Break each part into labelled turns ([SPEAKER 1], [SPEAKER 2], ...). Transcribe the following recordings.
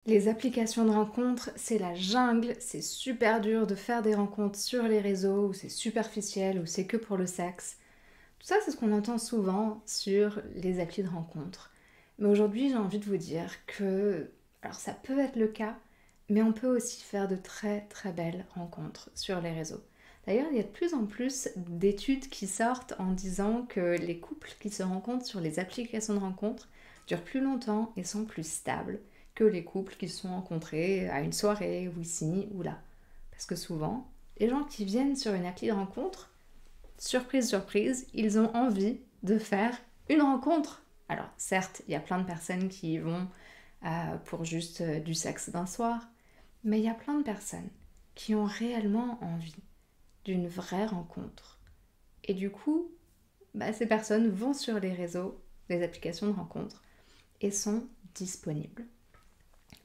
[SPEAKER 1] Les applications de rencontres, c'est la jungle, c'est super dur de faire des rencontres sur les réseaux, où c'est superficiel, où c'est que pour le sexe. Tout ça, c'est ce qu'on entend souvent sur les applis de rencontres. Mais aujourd'hui, j'ai envie de vous dire que, alors ça peut être le cas, mais on peut aussi faire de très très belles rencontres sur les réseaux. D'ailleurs, il y a de plus en plus d'études qui sortent en disant que les couples qui se rencontrent sur les applications de rencontres durent plus longtemps et sont plus stables que les couples qui se sont rencontrés à une soirée ou ici ou là. Parce que souvent, les gens qui viennent sur une appli de rencontre, surprise, surprise, ils ont envie de faire une rencontre. Alors certes, il y a plein de personnes qui y vont pour juste du sexe d'un soir, mais il y a plein de personnes qui ont réellement envie d'une vraie rencontre. Et du coup, ces personnes vont sur les réseaux, les applications de rencontre, et sont disponibles.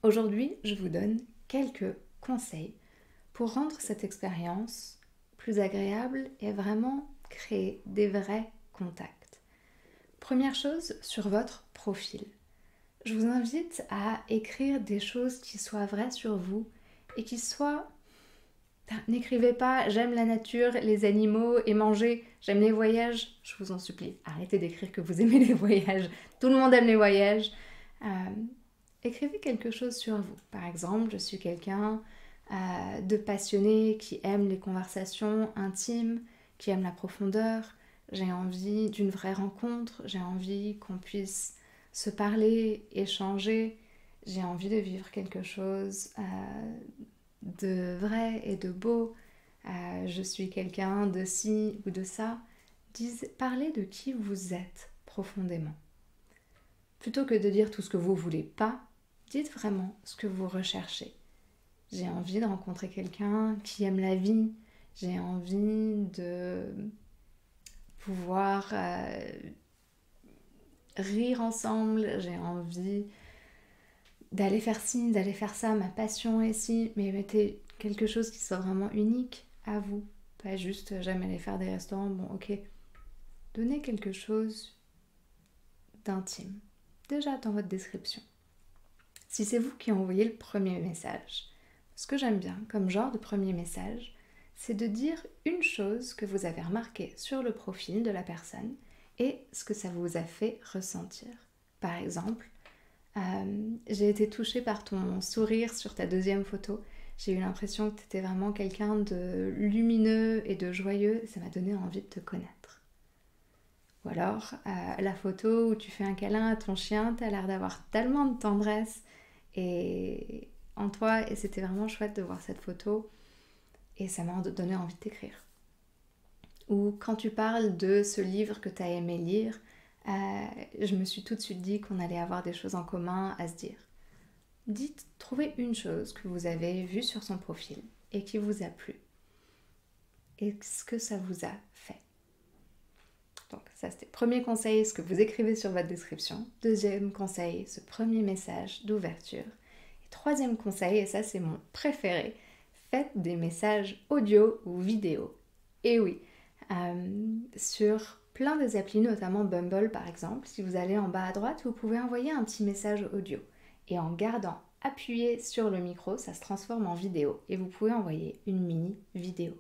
[SPEAKER 1] Aujourd'hui, je vous donne quelques conseils pour rendre cette expérience plus agréable et vraiment créer des vrais contacts. Première chose, sur votre profil. Je vous invite à écrire des choses qui soient vraies sur vous et qui soient... N'écrivez pas j'aime la nature, les animaux et manger, j'aime les voyages. Je vous en supplie, arrêtez d'écrire que vous aimez les voyages. Tout le monde aime les voyages. Euh, Écrivez quelque chose sur vous. Par exemple, je suis quelqu'un de passionné qui aime les conversations intimes, qui aime la profondeur. J'ai envie d'une vraie rencontre, j'ai envie qu'on puisse se parler, échanger. J'ai envie de vivre quelque chose de vrai et de beau. Je suis quelqu'un de ci ou de ça. Parlez de qui vous êtes profondément. Plutôt que de dire tout ce que vous voulez pas, dites vraiment ce que vous recherchez. J'ai envie de rencontrer quelqu'un qui aime la vie. J'ai envie de pouvoir rire ensemble. J'ai envie d'aller faire ci, d'aller faire ça. Ma passion est ci. Mais mettez quelque chose qui soit vraiment unique à vous. Pas juste j'aime aller faire des restaurants. Bon, ok. Donnez quelque chose d'intime. Déjà dans votre description. Si c'est vous qui envoyez le premier message, ce que j'aime bien comme genre de premier message, c'est de dire une chose que vous avez remarquée sur le profil de la personne et ce que ça vous a fait ressentir. Par exemple, j'ai été touchée par ton sourire sur ta deuxième photo. J'ai eu l'impression que tu étais vraiment quelqu'un de lumineux et de joyeux et ça m'a donné envie de te connaître. Ou alors, la photo où tu fais un câlin à ton chien, tu as l'air d'avoir tellement de tendresse et en toi, et c'était vraiment chouette de voir cette photo et ça m'a donné envie de t'écrire. Ou quand tu parles de ce livre que tu as aimé lire, je me suis tout de suite dit qu'on allait avoir des choses en commun à se dire. Trouvez une chose que vous avez vue sur son profil et qui vous a plu. Et ce que ça vous a fait. Donc ça c'était le premier conseil, ce que vous écrivez sur votre description. Deuxième conseil, ce premier message d'ouverture. Et troisième conseil, et ça c'est mon préféré, faites des messages audio ou vidéo. Et oui, sur plein des applis, notamment Bumble par exemple, si vous allez en bas à droite, vous pouvez envoyer un petit message audio. Et en gardant appuyé sur le micro, ça se transforme en vidéo. Et vous pouvez envoyer une mini vidéo.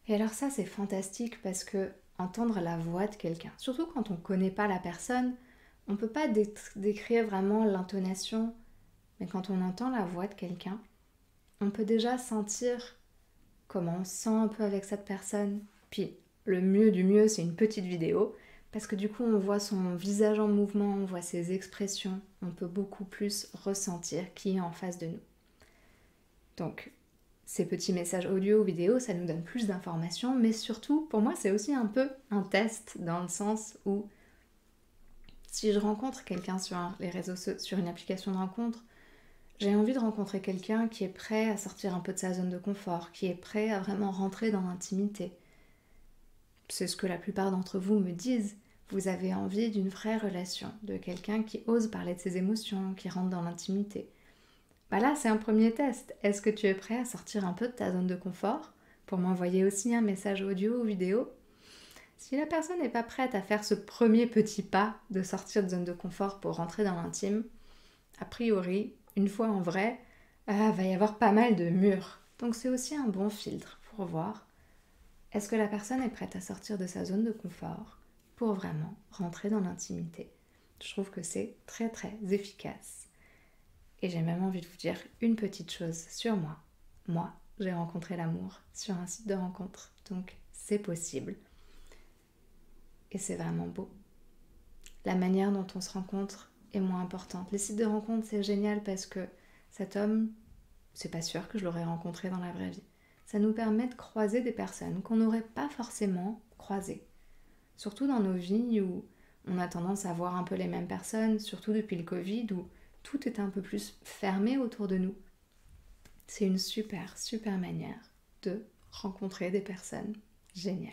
[SPEAKER 1] Et alors ça c'est fantastique parce que entendre la voix de quelqu'un, surtout quand on ne connaît pas la personne, on ne peut pas décrire vraiment l'intonation, mais quand on entend la voix de quelqu'un, on peut déjà sentir comment on se sent un peu avec cette personne. Puis le mieux du mieux, c'est une petite vidéo, parce que du coup on voit son visage en mouvement, on voit ses expressions, on peut beaucoup plus ressentir qui est en face de nous. Donc ces petits messages audio ou vidéo, ça nous donne plus d'informations, mais surtout, pour moi, c'est aussi un peu un test dans le sens où si je rencontre quelqu'un sur les réseaux, sur une application de rencontre, j'ai envie de rencontrer quelqu'un qui est prêt à sortir un peu de sa zone de confort, qui est prêt à vraiment rentrer dans l'intimité. C'est ce que la plupart d'entre vous me disent. Vous avez envie d'une vraie relation, de quelqu'un qui ose parler de ses émotions, qui rentre dans l'intimité. Là, c'est un premier test. Est-ce que tu es prêt à sortir un peu de ta zone de confort pour m'envoyer aussi un message audio ou vidéo? Si la personne n'est pas prête à faire ce premier petit pas de sortir de zone de confort pour rentrer dans l'intime, a priori, une fois en vrai, va y avoir pas mal de murs. Donc c'est aussi un bon filtre pour voir est-ce que la personne est prête à sortir de sa zone de confort pour vraiment rentrer dans l'intimité. Je trouve que c'est très très efficace. Et j'ai même envie de vous dire une petite chose sur moi. Moi, j'ai rencontré l'amour sur un site de rencontre, donc c'est possible. Et c'est vraiment beau. La manière dont on se rencontre est moins importante. Les sites de rencontre, c'est génial parce que cet homme, c'est pas sûr que je l'aurais rencontré dans la vraie vie. Ça nous permet de croiser des personnes qu'on n'aurait pas forcément croisées. Surtout dans nos vies où on a tendance à voir un peu les mêmes personnes, surtout depuis le Covid où tout est un peu plus fermé autour de nous. C'est une super, super manière de rencontrer des personnes géniales.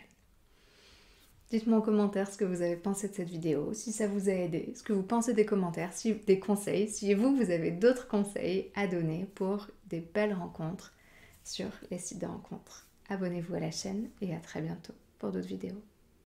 [SPEAKER 1] Dites-moi en commentaire ce que vous avez pensé de cette vidéo, si ça vous a aidé, ce que vous pensez des commentaires, des conseils, si vous avez d'autres conseils à donner pour des belles rencontres sur les sites de rencontres. Abonnez-vous à la chaîne et à très bientôt pour d'autres vidéos.